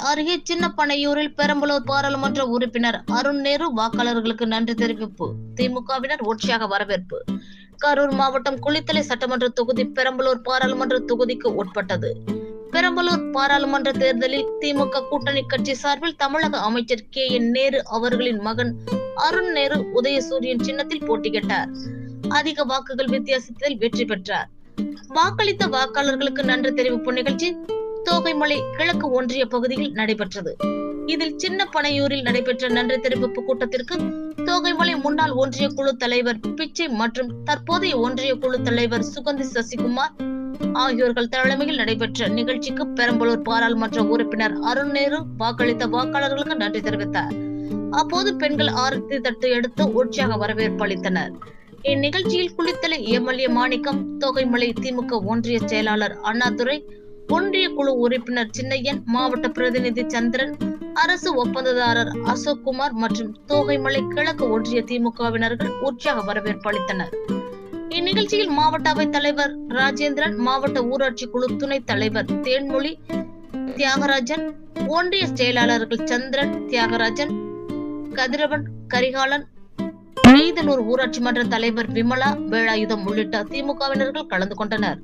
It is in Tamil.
அருகே சின்னப்பனையூரில் பெரம்பலூர் பாராளுமன்ற உறுப்பினர் அருண் நேரு வாக்காளர்களுக்கு நன்றி தெரிவிப்பு. திமுகவினர் உற்சாக வரவேற்பு. கரூர் மாவட்டம் குளித்தலை சட்டமன்ற தொகுதி பெரம்பலூர் பாராளுமன்ற தொகுதிக்கு உட்பட்டது. பெரம்பலூர் பாராளுமன்ற தேர்தலில் திமுக கூட்டணி கட்சி சார்பில் தமிழக அமைச்சர் KN நேரு அவர்களின் மகன் அருண் நேரு உதயசூரியன் சின்னத்தில் போட்டியிட்டார். அதிக வாக்குகள் வித்தியாசத்தில் வெற்றி பெற்றார். வாக்களித்த வாக்காளர்களுக்கு நன்றி தெரிவிப்பு நிகழ்ச்சி தோகைமலை கிழக்கு ஒன்றிய பகுதியில் நடைபெற்றது. இதில் சின்னப்பனையூரில் நடைபெற்ற நன்றி தெரிவிப்பு கூட்டத்திற்கு தோகைமலை முன்னாள் ஒன்றிய குழு தலைவர் பிச்சை மற்றும் தற்போதைய ஒன்றிய குழு தலைவர் சுகந்தி சசிகுமார் ஆகியோர்கள் தலைமையில் நடைபெற்ற நிகழ்ச்சிக்கு பெரம்பலூர் பாராளுமன்ற உறுப்பினர் அருண் நேரு வாக்களித்த வாக்காளர்களுக்கு நன்றி தெரிவித்தார். அப்போது பெண்கள் ஆரத்தி தட்டு எடுத்து உற்சாக வரவேற்பு அளித்தனர். இந்நிகழ்ச்சியில் குளித்தலை MLA மாணிக்கம், தோகைமலை திமுக ஒன்றிய செயலாளர் அண்ணாதுரை, ஒன்றிய குழு உறுப்பினர் சின்னையன், மாவட்ட பிரதிநிதி சந்திரன், அரசு ஒப்பந்ததாரர் அசோக்குமார் மற்றும் தோகைமலை கிழக்கு ஒன்றிய திமுகவினர்கள் உற்சாக வரவேற்பு அளித்தனர். இந்நிகழ்ச்சியில் மாவட்ட அவைத் தலைவர் ராஜேந்திரன், மாவட்ட ஊராட்சி குழு துணைத் தலைவர் தேன்மொழி தியாகராஜன், ஒன்றிய செயலாளர்கள் சந்திரன், தியாகராஜன், கதிரவன், கரிகாலன், நெய்தலூர் ஊராட்சி மன்ற தலைவர் விமலா, வேலாயுதம் உள்ளிட்ட திமுகவினர்கள் கலந்து கொண்டனர்.